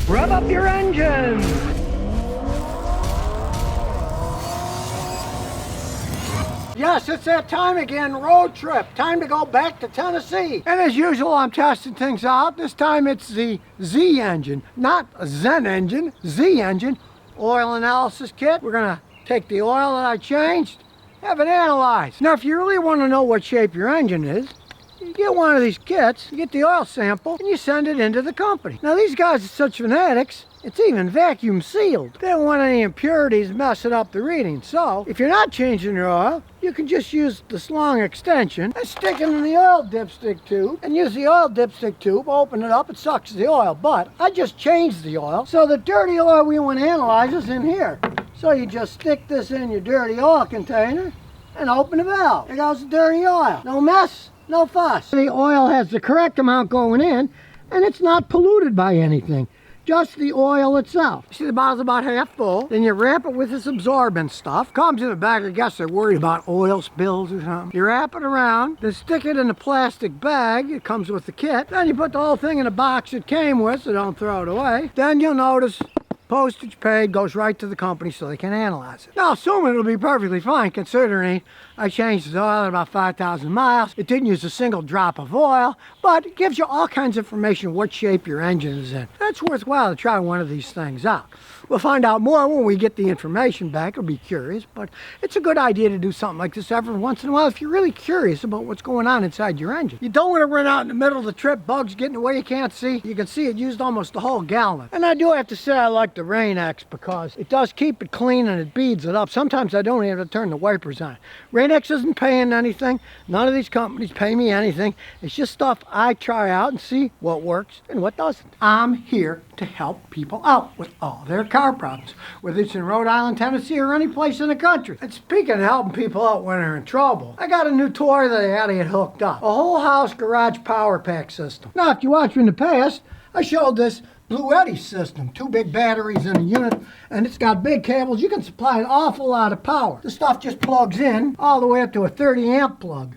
Rev up your engines! Yes, it's that time again, road trip. Time to go back to Tennessee. And as usual, I'm testing things out. This time it's the Z engine, not a Zen engine, Z engine. Oil analysis kit. We're gonna take the oil that I changed, have it analyzed. Now, if you really want to know what shape your engine is, you get one of these kits, you get the oil sample, and you send it into the company. Now, these guys are such fanatics, it's even vacuum sealed. They don't want any impurities messing up the reading. So, if you're not changing your oil, you can just use this long extension and stick it in the oil dipstick tube, and use the oil dipstick tube, open it up, it sucks the oil. But I just changed the oil, so the dirty oil we want to analyze is in here. So you just stick this in your dirty oil container and open the valve. There goes the dirty oil. No mess, no fuss. The oil has the correct amount going in, and it's not polluted by anything. Just the oil itself. See, the bottle's about half full. Then you wrap it with this absorbent stuff. Comes in a bag. I guess they're worried about oil spills or something. You wrap it around, then stick it in a plastic bag. It comes with the kit. Then you put the whole thing in a box it came with, so don't throw it away. Then you'll notice postage paid goes right to the company so they can analyze it. Now, assuming it'll be perfectly fine, considering I changed the oil at about 5,000 miles. It didn't use a single drop of oil, but it gives you all kinds of information what shape your engine is in. That's worthwhile to try one of these things out. We'll find out more when we get the information back. It'll be curious, but it's a good idea to do something like this every once in a while if you're really curious about what's going on inside your engine. You don't want to run out in the middle of the trip, bugs getting away you can't see. You can see it used almost the whole gallon. And I do have to say I like the Rain-X because it does keep it clean and it beads it up. Sometimes I don't even have to turn the wipers on. Rain-X isn't paying anything. None of these companies pay me anything. It's just stuff I try out and see what works and what doesn't. I'm here to help people out with all their car problems, whether it's in Rhode Island, Tennessee, or any place in the country. And speaking of helping people out when they're in trouble, I got a new toy that I had to get hooked up. A whole house garage power pack system. Now, if you watched me in the past, I showed this Blue Eddy system, 2 big batteries in a unit, and it's got big cables. You can supply an awful lot of power. The stuff just plugs in all the way up to a 30 amp plug.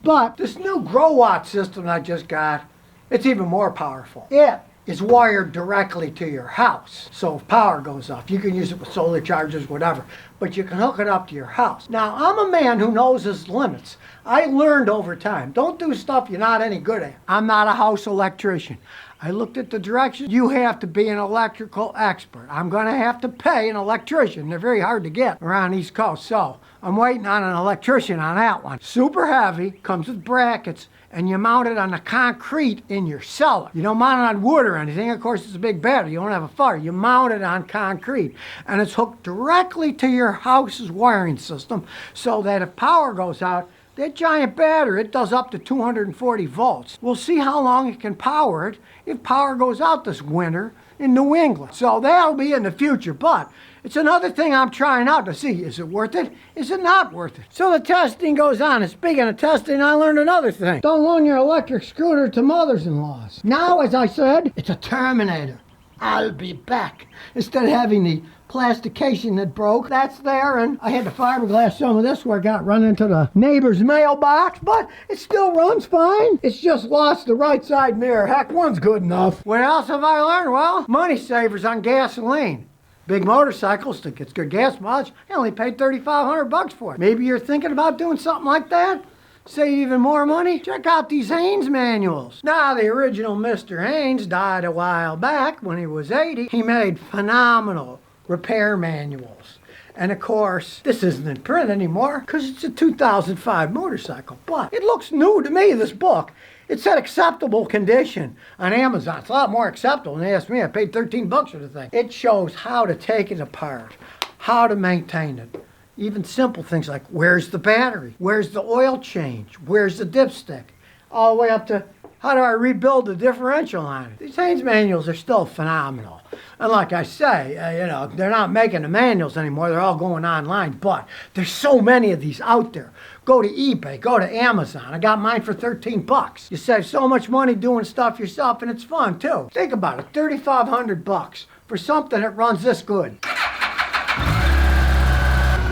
But this new Grow Watt system I just got, it's even more powerful. It is wired directly to your house. So if power goes off, you can use it with solar chargers, whatever, but you can hook it up to your house. Now, I'm a man who knows his limits. I learned over time, don't do stuff you're not any good at. I'm not a house electrician. I looked at the directions. You have to be an electrical expert. I'm gonna have to pay an electrician. They're very hard to get around East Coast, so I'm waiting on an electrician on that one. Super heavy, comes with brackets, and you mount it on the concrete in your cellar. You don't mount it on wood or anything. Of course, it's a big battery. You don't have a fire. You mount it on concrete, and it's hooked directly to your house's wiring system so that if power goes out, that giant battery, it does up to 240 volts. We'll see how long it can power it if power goes out this winter in New England. So that'll be in the future, but it's another thing I'm trying out to see. Is it worth it? Is it not worth it? So the testing goes on, and speaking of testing, I learned another thing. Don't loan your electric scooter to mothers-in-laws. Now, as I said, it's a Terminator. I'll be back. Instead of having the plastic casing that broke, that's there, and I had to fiberglass some of this where it got run into the neighbor's mailbox, but it still runs fine. It's just lost the right side mirror. Heck, one's good enough. What else have I learned? Well, money savers on gasoline. Big motorcycles that gets good gas mileage, I only paid $3,500 for it. Maybe you're thinking about doing something like that? Save even more money? Check out these Haynes manuals. Now, the original Mr. Haynes died a while back when he was 80. He made phenomenal repair manuals. And of course, this isn't in print anymore because it's a 2005 motorcycle. But it looks new to me, this book. It said acceptable condition on Amazon. It's a lot more acceptable than they asked me. I paid $13 for the thing. It shows how to take it apart, how to maintain it. Even simple things like where's the battery? Where's the oil change? Where's the dipstick? All the way up to how do I rebuild the differential on it? These Haynes manuals are still phenomenal. And like I say, they're not making the manuals anymore. They're all going online. But there's so many of these out there. Go to eBay. Go to Amazon. I got mine for $13. You save so much money doing stuff yourself, and it's fun, too. Think about it. $3,500 for something that runs this good.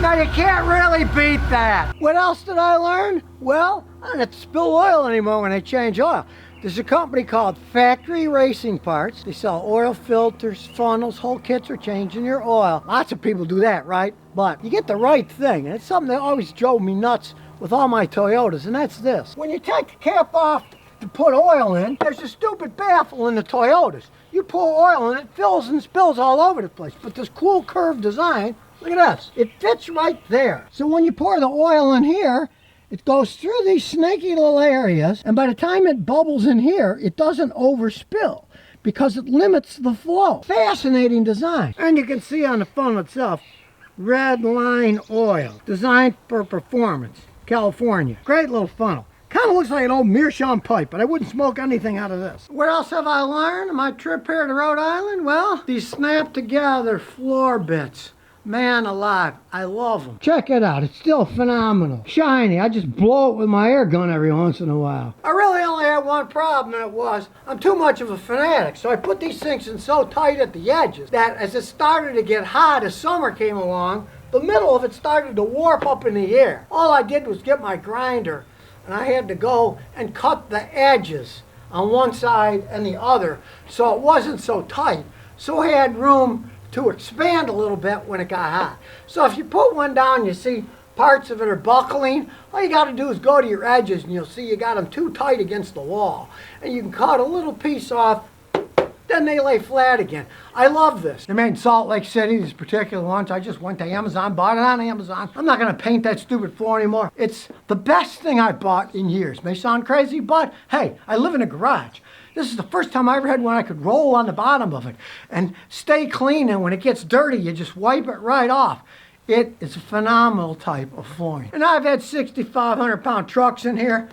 Now, you can't really beat that. What else did I learn? Well, I don't have to spill oil anymore when I change oil. There's a company called Factory Racing Parts. They sell oil filters, funnels, whole kits for changing your oil. Lots of people do that, right? But you get the right thing, and it's something that always drove me nuts with all my Toyotas, and that's this. When you take the cap off to put oil in, there's a stupid baffle in the Toyotas. You pour oil in, it fills and spills all over the place. But this cool curved design, look at this, it fits right there. So when you pour the oil in here, it goes through these snaky little areas, and by the time it bubbles in here, it doesn't overspill because it limits the flow. Fascinating design. And you can see on the funnel itself, Red Line Oil, designed for performance, California. Great little funnel. Kind of looks like an old meerschaum pipe, but I wouldn't smoke anything out of this. What else have I learned on my trip here to Rhode Island? Well, these snap together floor bits. Man alive, I love them. Check it out, it's still phenomenal. Shiny, I just blow it with my air gun every once in a while. I really only had one problem, and it was, I'm too much of a fanatic, so I put these things in so tight at the edges that as it started to get hot, as summer came along, the middle of it started to warp up in the air. All I did was get my grinder, and I had to go and cut the edges on one side and the other, so it wasn't so tight. So I had room to expand a little bit when it got hot. So if you put one down, you see parts of it are buckling, all you got to do is go to your edges and you'll see you got them too tight against the wall. And you can cut a little piece off, then they lay flat again. I love this. They're made in Salt Lake City, these particular ones. I just went to Amazon, bought it on Amazon. I'm not going to paint that stupid floor anymore. It's the best thing I bought in years. May sound crazy, but hey, I live in a garage. This is the first time I ever had one I could roll on the bottom of it and stay clean, and when it gets dirty, you just wipe it right off. It is a phenomenal type of flooring. And I've had 6,500-pound trucks in here.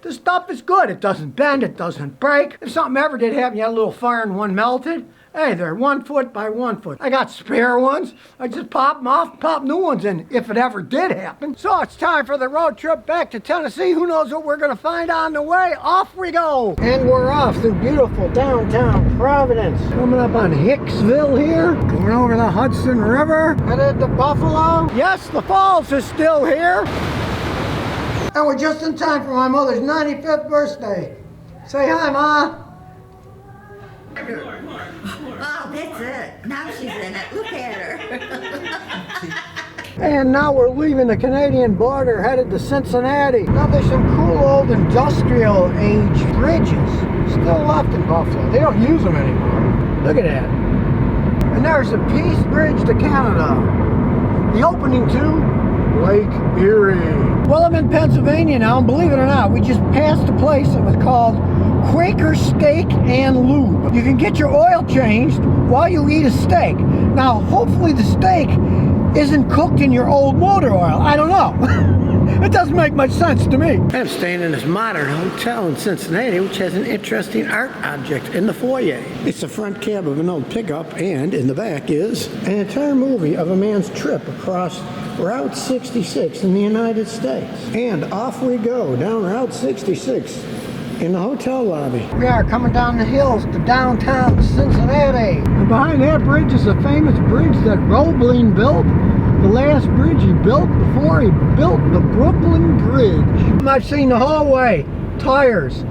This stuff is good. It doesn't bend, it doesn't break. If something ever did happen, you had a little fire and one melted, hey, they're 1 foot by 1 foot. I got spare ones. I just pop them off, pop new ones in if it ever did happen. So it's time for the road trip back to Tennessee. Who knows what we're going to find on the way? Off we go. And we're off through beautiful downtown Providence. Coming up on Hicksville here. Going over the Hudson River. Headed to Buffalo. Yes, the falls is still here. And we're just in time for my mother's 95th birthday. Say hi, Ma. Oh, that's it. Now she's in it. Look at her. And now we're leaving the Canadian border, headed to Cincinnati. Now there's some cool old industrial age bridges still left in Buffalo. They don't use them anymore. Look at that. And there's the Peace Bridge to Canada. The opening to Lake Erie. Well, I'm in Pennsylvania now, and believe it or not, we just passed a place that was called Quaker Steak and Lube. You can get your oil changed while you eat a steak. Now, hopefully the steak isn't cooked in your old motor oil. I don't know. It doesn't make much sense to me. I'm staying in this modern hotel in Cincinnati, which has an interesting art object in the foyer. It's the front cab of an old pickup, and in the back is an entire movie of a man's trip across Route 66 in the United States. And off we go down Route 66 in the hotel lobby. We are coming down the hills to downtown Cincinnati. And behind that bridge is a famous bridge that Roebling built. The last bridge he built before he built the Brooklyn Bridge. I've seen the hallway. Tires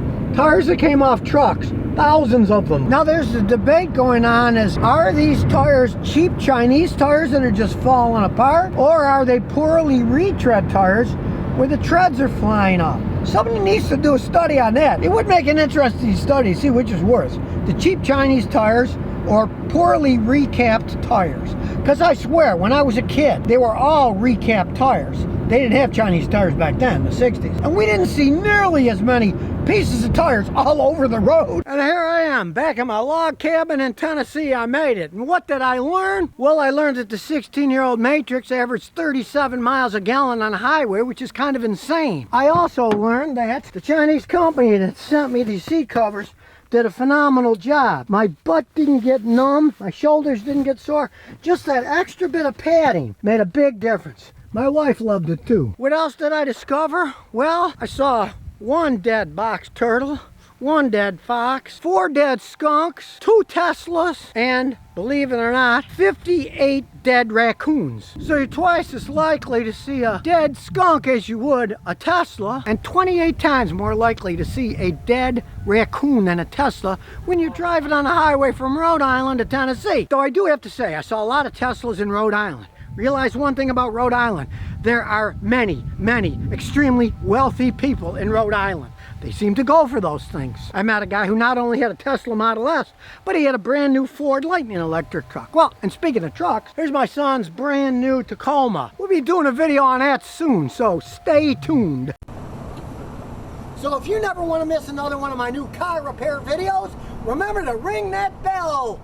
that came off trucks. Thousands of them. Now there's a debate going on as, are these tires cheap Chinese tires that are just falling apart? Or are they poorly retread tires where the treads are flying off? Somebody needs to do a study on that. It would make an interesting study to see which is worse, the cheap Chinese tires or poorly recapped tires. Because I swear, when I was a kid, they were all recapped tires. They didn't have Chinese tires back then, in the 60s. And we didn't see nearly as many pieces of tires all over the road. And here I am, back in my log cabin in Tennessee. I made it. And what did I learn? Well, I learned that the 16-year-old Matrix averaged 37 miles a gallon on a highway, which is kind of insane. I also learned that the Chinese company that sent me these seat covers did a phenomenal job. My butt didn't get numb, my shoulders didn't get sore. Just that extra bit of padding made a big difference. My wife loved it too. What else did I discover? Well, I saw one dead box turtle, 1 dead fox, 4 dead skunks, 2 Teslas, and, believe it or not, 58 dead raccoons. So you're twice as likely to see a dead skunk as you would a Tesla, and 28 times more likely to see a dead raccoon than a Tesla when you're driving on the highway from Rhode Island to Tennessee. Though I do have to say, I saw a lot of Teslas in Rhode Island. Realize one thing about Rhode Island. There are many, many extremely wealthy people in Rhode Island. They seem to go for those things. I met a guy who not only had a Tesla Model S, but he had a brand new Ford Lightning electric truck. Well, and speaking of trucks, here's my son's brand new Tacoma. We'll be doing a video on that soon, so stay tuned. So if you never want to miss another one of my new car repair videos, remember to ring that bell.